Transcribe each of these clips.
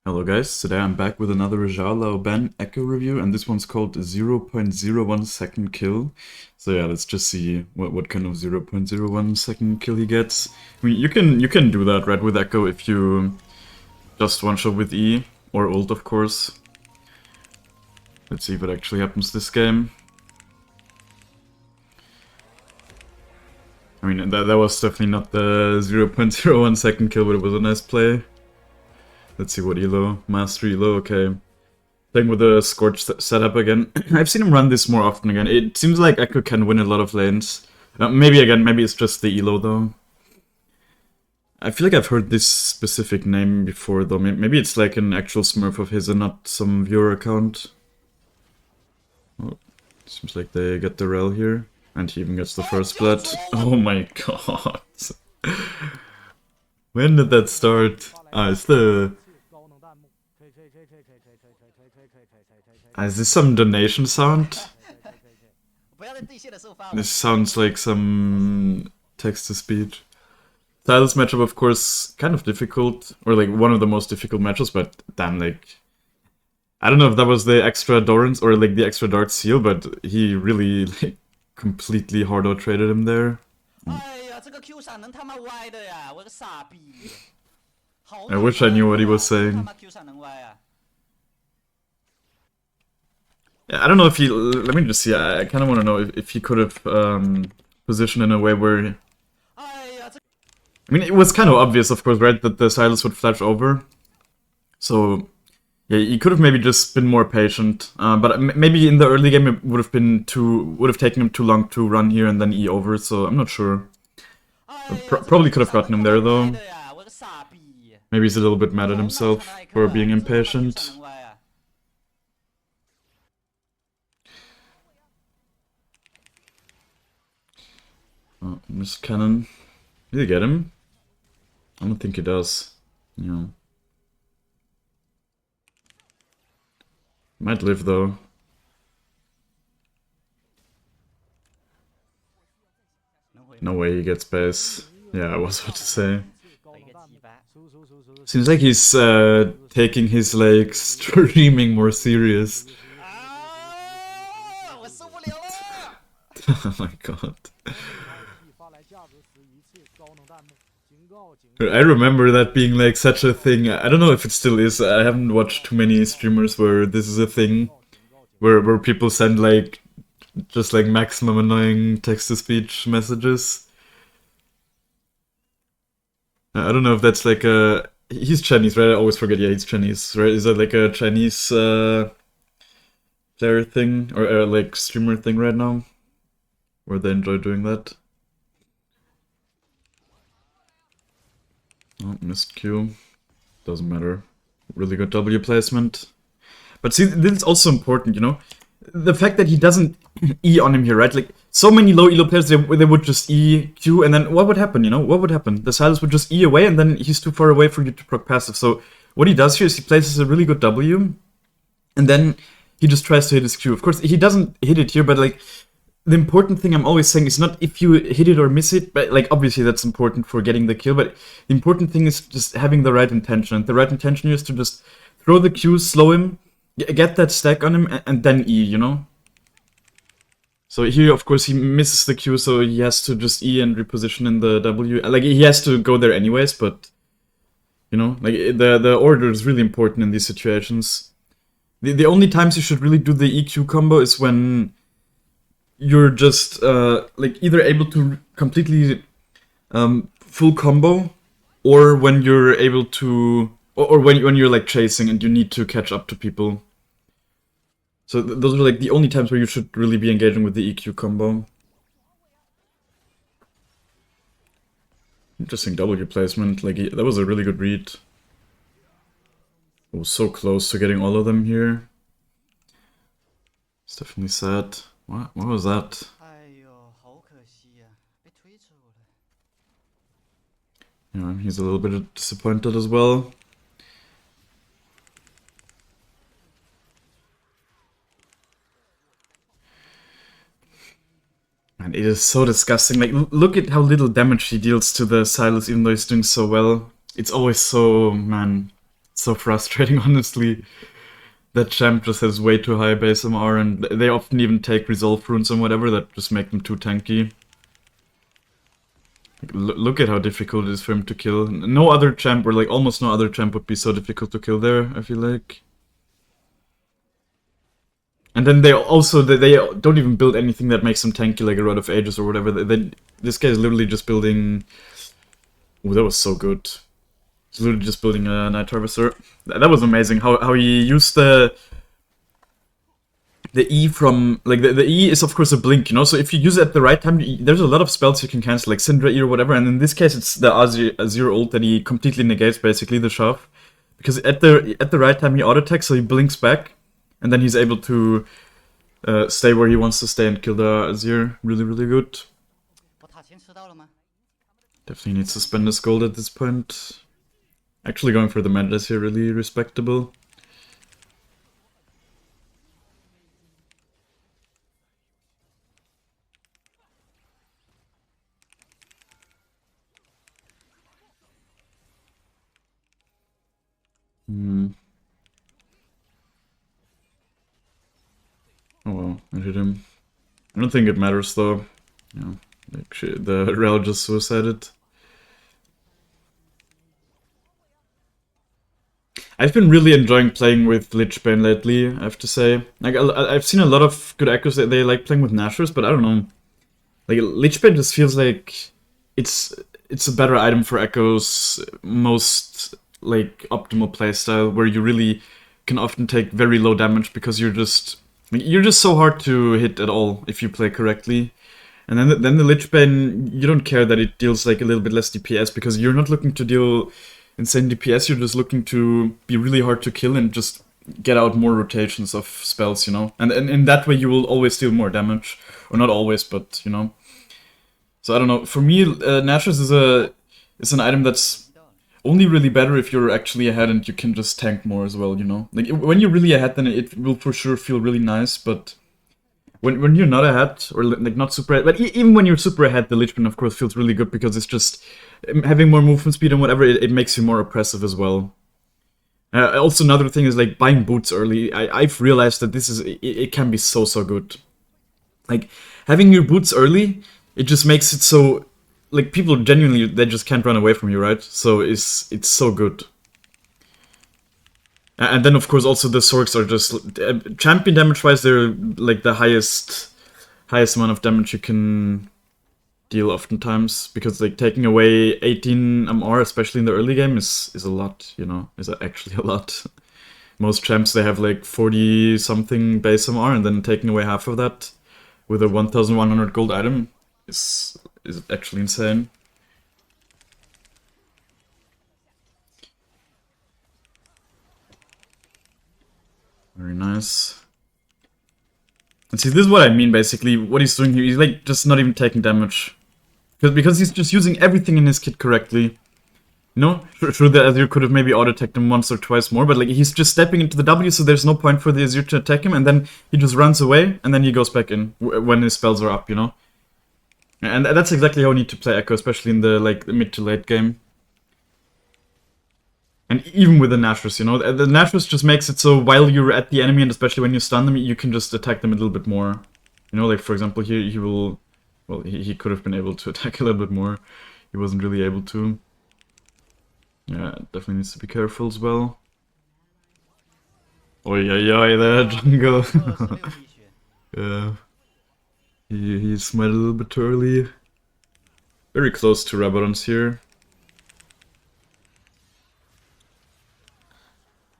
Hello guys, today I'm back with another Xiao Bane Ekko review, and this one's called 0.01 second kill. So yeah, let's just see what kind of 0.01 second kill he gets. I mean, you can do that, right, with Ekko if you just one-shot with E, or ult of course. Let's see if it actually happens this game. I mean, that was definitely not the 0.01 second kill, but it was a nice play. Let's see what elo. Master elo, okay. Playing with the Scorch setup again. I've seen him run this more often again. It seems like Ekko can win a lot of lanes. Maybe it's just the elo though. I feel like I've heard this specific name before though. Maybe it's like an actual smurf of his and not some viewer account. Oh, seems like they get the rel here. And he even gets the first blood. Oh my god. When did that start? It's the... is this some donation sound? This sounds like some text-to-speech. Sylas matchup, of course, kind of difficult. Or like one of the most difficult matchups, but damn, like... I don't know if that was the extra Dorans or like the extra Dark Seal, but he really like completely hard out-traded him there. I wish I knew what he was saying. Yeah, I don't know if he... Let me just see. I kind of want to know if he could have positioned in a way where... I mean, it was kind of obvious, of course, right, that the Sylas would flash over. So, yeah, he could have maybe just been more patient. But maybe in the early game it would have taken him too long to run here and then E over. So I'm not sure. Probably could have gotten him there though. Maybe he's a little bit mad at himself for being impatient. Oh, missed cannon. Did he get him? I don't think he does. Yeah. Might live though. No way he gets base. Yeah, I was about to say. Seems like he's taking his like streaming more serious. Oh my god. I remember that being like such a thing. I don't know if it still is. I haven't watched too many streamers where this is a thing. Where people send like just like maximum annoying text-to-speech messages. I don't know if that's like a... He's Chinese, right? I always forget, yeah, he's Chinese, right? Is that like a Chinese player thing? Or like streamer thing right now? Where they enjoy doing that? Oh, missed Q. Doesn't matter. Really good W placement. But see, this is also important, you know? The fact that he doesn't E on him here, right? Like, so many low elo players, they would just E, Q, and then what would happen, you know? What would happen? The Sylas would just E away, and then he's too far away for you to proc passive. So what he does here is he places a really good W, and then he just tries to hit his Q. Of course, he doesn't hit it here, but like, the important thing I'm always saying is not if you hit it or miss it, but like, obviously that's important for getting the kill, but the important thing is just having the right intention. And the right intention is to just throw the Q, slow him, get that stack on him, and then E, you know? So here, of course, he misses the Q, so he has to just E and reposition in the W. Like, he has to go there anyways, but... You know, like, the order is really important in these situations. The only times you should really do the EQ combo is when you're just, like, either able to completely full combo, or when you're able to... Or when you're, like, chasing and you need to catch up to people. So those are like the only times where you should really be engaging with the EQ combo. Interesting W placement, like that was a really good read. It was so close to getting all of them here. It's definitely sad. What was that? Yeah, he's a little bit disappointed as well. And it is so disgusting. Like, look at how little damage he deals to the Sylas, even though he's doing so well. It's always so, man, so frustrating, honestly. That champ just has way too high base MR, and they often even take resolve runes and whatever that just make them too tanky. Like, look at how difficult it is for him to kill. No other champ, or like almost no other champ, would be so difficult to kill there, I feel like. And then they also, they don't even build anything that makes them tanky, like a Rod of Ages or whatever. This guy is literally just building... Ooh, that was so good. He's literally just building a Night Harvester. That was amazing, how he used the E from... Like, the E is of course a blink, you know? So if you use it at the right time, there's a lot of spells you can cancel, like Syndra E or whatever. And in this case, it's the Azir ult that he completely negates, basically, the shove. Because at the right time, he auto-attacks, so he blinks back. And then he's able to stay where he wants to stay and kill the Azir. Really, really good. Definitely needs to spend his gold at this point. Actually going for the madness here, really respectable. Oh well, I hit him. I don't think it matters though. Yeah, like the Rel just suicided. I've been really enjoying playing with Lich Bane lately, I have to say. Like, I've seen a lot of good Echoes that they like playing with Nashors, but I don't know. Like, Lich Bane just feels like it's a better item for Echo's most, like, optimal playstyle, where you really can often take very low damage because you're just so hard to hit at all if you play correctly. And then the Lich Bane, you don't care that it deals like a little bit less DPS because you're not looking to deal insane DPS, you're just looking to be really hard to kill and just get out more rotations of spells, you know? And in that way you will always deal more damage. Or not always, but, you know. So I don't know, for me, Nashors is an item that's only really better if you're actually ahead and you can just tank more as well, you know? Like, when you're really ahead, then it will for sure feel really nice, but when you're not ahead, or like not super ahead, but even when you're super ahead, the Lich Bane of course feels really good because it's just having more movement speed and whatever, it makes you more oppressive as well. Also another thing is like buying boots early. I've realized that it can be so good. Like, having your boots early, it just makes it so, like, people genuinely, they just can't run away from you, right? So it's so good. And then of course also the Sorks are just, champion damage wise, they're like the highest amount of damage you can deal oftentimes, because like taking away 18 MR, especially in the early game, is a lot, you know, is actually a lot. Most champs, they have like 40 something base MR, and then taking away half of that with a 1100 gold item is actually insane. Very nice. And see, this is what I mean, basically. What he's doing here, he's like just not even taking damage. Because he's just using everything in his kit correctly. You know? Sure, the Azir could have maybe auto-attacked him once or twice more, but like he's just stepping into the W, so there's no point for the Azir to attack him, and then he just runs away, and then he goes back in when his spells are up, you know? And that's exactly how you need to play Ekko, especially in the like mid to late game. And even with the Nashors, you know, the Nashors just makes it so while you're at the enemy, and especially when you stun them, you can just attack them a little bit more. You know, like for example here, he will... Well, he could have been able to attack a little bit more. He wasn't really able to. Yeah, definitely needs to be careful as well. Oi, oi, oi, there, jungle. Yeah. He smited a little bit too early. Very close to Rabadons here.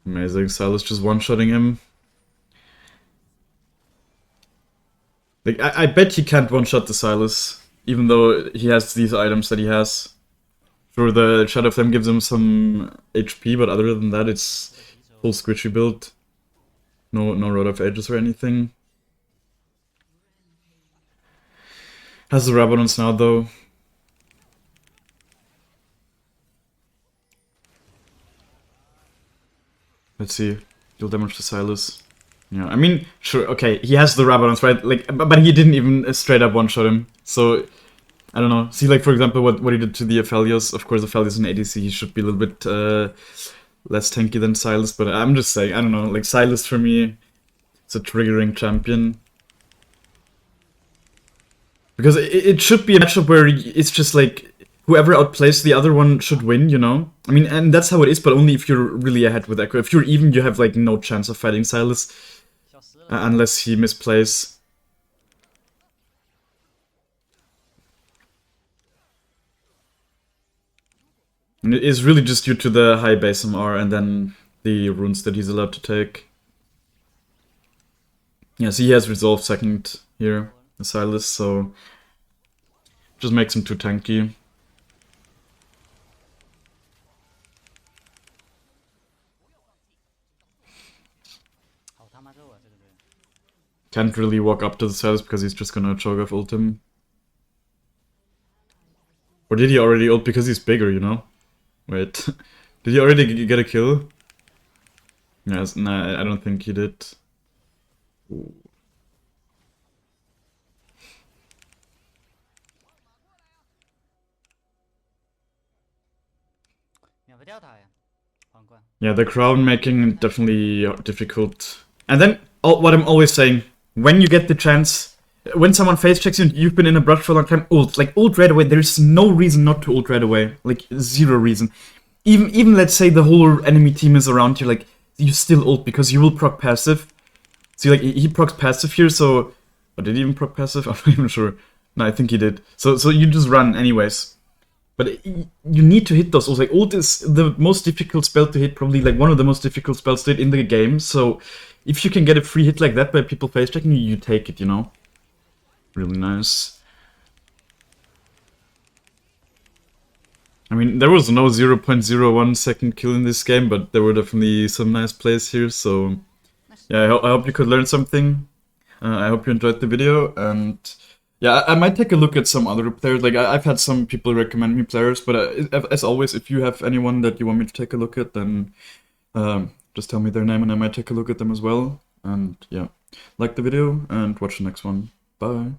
Amazing, Sylas just one-shotting him. Like, I bet he can't one-shot the Sylas, even though he has these items that he has. Sure, the Shadow Flame gives him some HP, but other than that, it's full squishy build. No Rod of Ages or anything. Has the Rabadons now, though. Let's see. Deal damage to Sylas. Yeah, I mean, sure, okay, he has the Rabadons, right? Like, but he didn't even straight up one-shot him. So, I don't know. See, like, for example, what he did to the Aphelios. Of course, Aphelios in ADC, he should be a little bit less tanky than Sylas, but I'm just saying, I don't know, like Sylas for me, it's a triggering champion. Because it should be a matchup where it's just like, whoever outplays the other one should win, you know? I mean, and that's how it is, but only if you're really ahead with Ekko. If you're even, you have like no chance of fighting Sylas, unless he misplays. And it is really just due to the high base MR and then the runes that he's allowed to take. Yeah, so he has Resolve second here, the Sylas, so just makes him too tanky. Can't really walk up to the Sylas because he's just gonna choke off ult him. Or did he already ult because he's bigger, you know? Wait, did he already get a kill? Yes, nah, I don't think he did. Ooh. Yeah, the crown making definitely difficult. And then, what I'm always saying, when you get the chance, when someone face checks you and you've been in a brush for a long time, ult. Like, ult right away. There's no reason not to ult right away. Like, zero reason. Even let's say the whole enemy team is around you, like, you still ult because you will proc passive. See, like, he procs passive here, so... Oh, did he even proc passive? I'm not even sure. No, I think he did. So you just run anyways. But you need to hit those ults. Like, ult is the most difficult spell to hit, probably like one of the most difficult spells to hit in the game. So if you can get a free hit like that by people face checking you, you take it, you know? Really nice. I mean, there was no 0.01 second kill in this game, but there were definitely some nice plays here, so... Yeah, I hope you could learn something. I hope you enjoyed the video, and... Yeah, I might take a look at some other players. Like, I've had some people recommend me players, but as always, if you have anyone that you want me to take a look at, then just tell me their name and I might take a look at them as well. And yeah, like the video and watch the next one. Bye.